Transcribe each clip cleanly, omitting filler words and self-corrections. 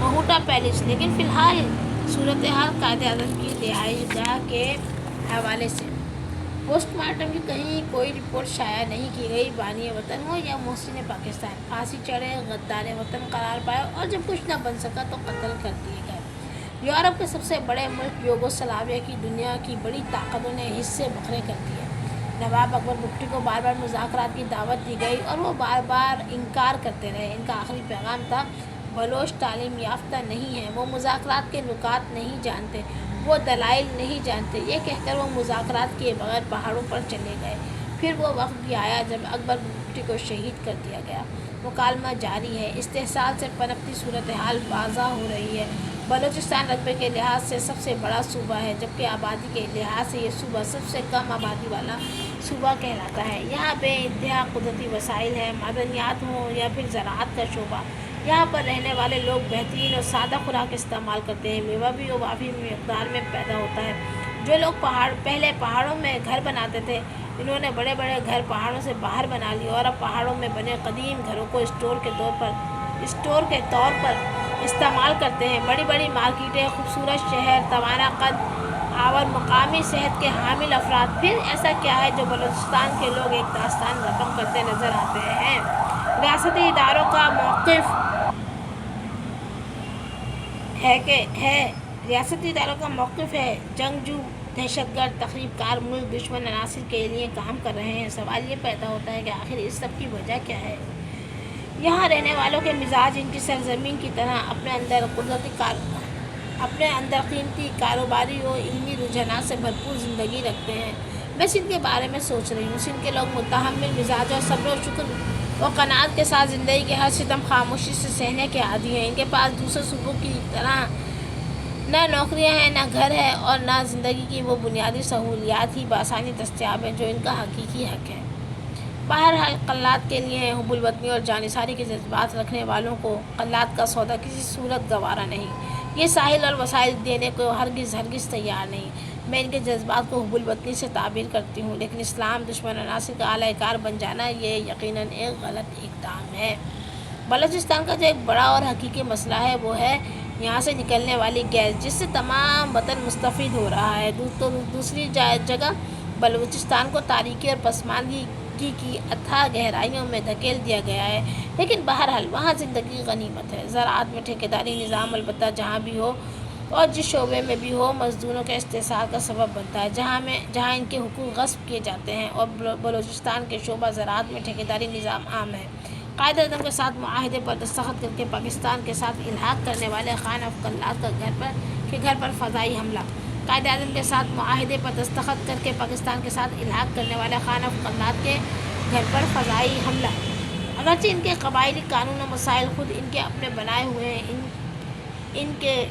مہوٹا palace. لیکن فی الحال صورتحال قائد اعظم کی رہائش گاہ کے حوالے سے پوسٹ مارٹم کی کہیں کوئی رپورٹ شائع نہیں کی گئی۔ بانی وطن ہو یا محسن پاکستان، پھانسی چڑھے، غدار وطن قرار پائے اور جب کچھ نہ بن سکا تو قتل کر دیے گئے۔ یورپ کے سب سے بڑے ملک یوگوسلاویہ کی دنیا کی بڑی طاقتوں نے حصے بکھرے کر دیے۔ نواب اکبر بگٹی کو بار بار مذاکرات کی دعوت دی گئی اور وہ بار بار انکار کرتے رہے۔ ان کا آخری پیغام تھا، بلوچ تعلیم یافتہ نہیں ہیں، وہ مذاکرات کے نکات نہیں جانتے، وہ دلائل نہیں جانتے۔ یہ کہہ کر وہ مذاکرات کیے بغیر پہاڑوں پر چلے گئے۔ پھر وہ وقت بھی آیا جب اکبر بگٹی کو شہید کر دیا گیا۔ مکالمہ جاری ہے۔ استحصال سے پنپتی صورتحال واضح ہو رہی ہے۔ بلوچستان رقبے کے لحاظ سے سب سے بڑا صوبہ ہے، جبکہ آبادی کے لحاظ سے یہ صوبہ سب سے کم آبادی والا صوبہ کہلاتا ہے۔ یہاں بے انتہا قدرتی وسائل ہیں، معدنیات ہوں یا پھر زراعت کا شعبہ۔ یہاں پر رہنے والے لوگ بہترین اور سادہ خوراک استعمال کرتے ہیں۔ میوہ بھی وافر مقدار میں پیدا ہوتا ہے۔ جو لوگ پہلے پہاڑوں میں گھر بناتے تھے، انہوں نے بڑے بڑے گھر پہاڑوں سے باہر بنا لیے اور اب پہاڑوں میں بنے قدیم گھروں کو اسٹور کے طور پر استعمال کرتے ہیں۔ بڑی بڑی مارکیٹیں، خوبصورت شہر، توانا قد اور مقامی صحت کے حامل افراد۔ پھر ایسا کیا ہے جو بلوچستان کے لوگ ایک داستان رقم کرتے نظر آتے ہیں؟ ریاستی اداروں کا موقف ہے جنگجو، دہشت گرد، تخریب کار، ملک دشمن عناصر کے لیے کام کر رہے ہیں۔ سوال یہ پیدا ہوتا ہے کہ آخر اس سب کی وجہ کیا ہے؟ یہاں رہنے والوں کے مزاج ان کی سرزمین کی طرح اپنے اندر قیمتی کاروباری و علمی رجحانات سے بھرپور زندگی رکھتے ہیں۔ میں سندھ کے بارے میں سوچ رہی ہوں۔ سندھ کے لوگ متحمل مزاج اور صبر و شکر و قناعت کے ساتھ زندگی کے ہر ستم خاموشی سے سہنے کے عادی ہیں۔ ان کے پاس دوسرے صوبوں کی طرح نہ نوکریاں ہیں، نہ گھر ہے اور نہ زندگی کی وہ بنیادی سہولیات ہی بآسانی دستیاب ہیں جو ان کا حقیقی حق ہے۔ بہرحال قلات کے لیے حب الوطنی اور جانثاری کے جذبات رکھنے والوں کو قلات کا سودا کسی صورت گوارا نہیں۔ یہ ساحل اور وسائل دینے کو ہرگز تیار نہیں۔ میں ان کے جذبات کو حب الوطنی سے تعبیر کرتی ہوں، لیکن اسلام دشمن عناصر کا اعلی کار بن جانا یہ یقیناً ایک غلط اقدام ہے۔ بلوچستان کا جو ایک بڑا اور حقیقی مسئلہ ہے وہ ہے یہاں سے نکلنے والی گیس، جس سے تمام وطن مستفید ہو رہا ہے۔ دوسری جگہ بلوچستان کو تاریکی اور پسماندگی کی اتھاہ گہرائیوں میں دھکیل دیا گیا ہے، لیکن بہرحال وہاں زندگی غنیمت ہے۔ زراعت میں ٹھیکیداری نظام البتہ جہاں بھی ہو اور جس شعبے میں بھی ہو مزدوروں کے استحصال کا سبب بنتا ہے، جہاں ان کے حقوق غصب کیے جاتے ہیں، اور بلوچستان کے شعبہ زراعت میں ٹھیکیداری نظام عام ہے۔ قائد اعظم کے ساتھ معاہدے پر دستخط کر کے پاکستان کے ساتھ الحاق کرنے والے خان آف قلات کے گھر پر فضائی حملہ۔ قائد اعظم کے ساتھ معاہدے پر دستخط کر کے پاکستان کے ساتھ الحاق کرنے والے خان آف قلات کے گھر پر فضائی حملہ۔ اگرچہ ان کے قبائلی قانون و مسائل خود ان کے اپنے بنائے ہوئے ہیں، ان کے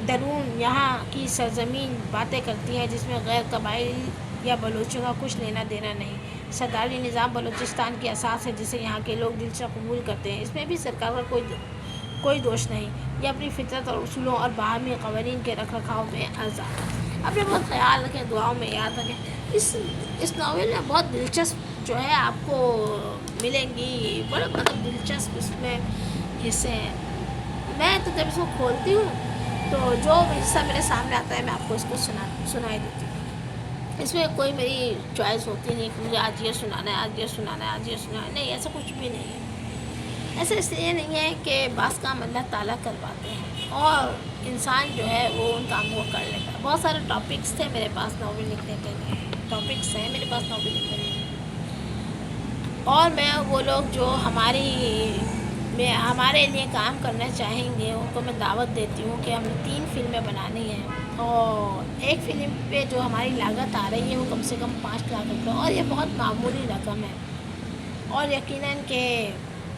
درون یہاں کی سرزمین باتیں کرتی ہے جس میں غیر قبائلی یا بلوچوں کا کچھ لینا دینا نہیں۔ سرداری نظام بلوچستان کی اساس ہے جسے یہاں کے لوگ دل سے قبول کرتے ہیں۔ اس میں بھی سرکار کا کوئی دوش نہیں۔ یہ اپنی فطرت اور اصولوں اور باہمی قوانین کے رکھ رکھاؤ میں آزاد ہے۔ اپنے بہت خیال رکھیں، دعاؤں میں یاد رکھیں۔ اس ناول میں بہت دلچسپ جو ہے آپ کو ملیں گی، بڑے دلچسپ اس میں حصے ہیں۔ میں تو جب اس کو کھولتی ہوں تو جو حصہ میرے سامنے آتا ہے میں آپ کو اس کو سنائی دیتی ہوں۔ اس میں کوئی میری چوائس ہوتی نہیں کہ مجھے آج یہ سنانا ہے، آج یہ سنانا ہے، آج یہ سنانا ہے، نہیں، ایسا کچھ بھی نہیں ہے۔ ایسا اس لیے نہیں ہے کہ بعض کام اللہ تعالیٰ کرواتے ہیں اور انسان جو ہے وہ ان کاموں کو کر لیتا ہے۔ بہت سارے ٹاپکس تھے میرے پاس ناول لکھنے کے لیے، ٹاپکس ہیں میرے پاس ناول لکھنے کے لیے، اور میں وہ لوگ جو ہمارے لیے کام کرنا چاہیں گے ان کو میں دعوت دیتی ہوں کہ ہمیں 3 فلمیں بنانی ہیں، اور ایک فلم پہ جو ہماری لاگت آ رہی ہے وہ کم سے کم 5 لاکھ روپے، اور یہ بہت معمولی رقم ہے، اور یقیناً کہ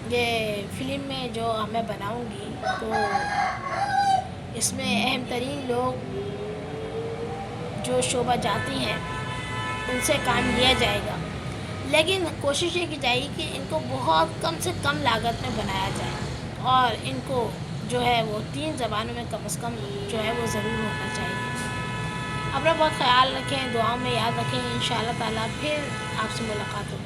یہ فلم میں جو میں بناؤں گی تو اس میں اہم ترین لوگ جو شعبہ جاتی ہیں ان سے کام لیا جائے گا، لیکن کوشش یہ کی جائے گی کہ ان کو بہت کم سے کم لاگت میں بنایا جائے، اور ان کو جو ہے وہ 3 زبانوں میں کم از کم جو ہے وہ ضرور ہونا چاہیے۔ اپنا بہت خیال رکھیں، دعاؤں میں یاد رکھیں، انشاءاللہ تعالیٰ پھر آپ سے ملاقات ہوگی۔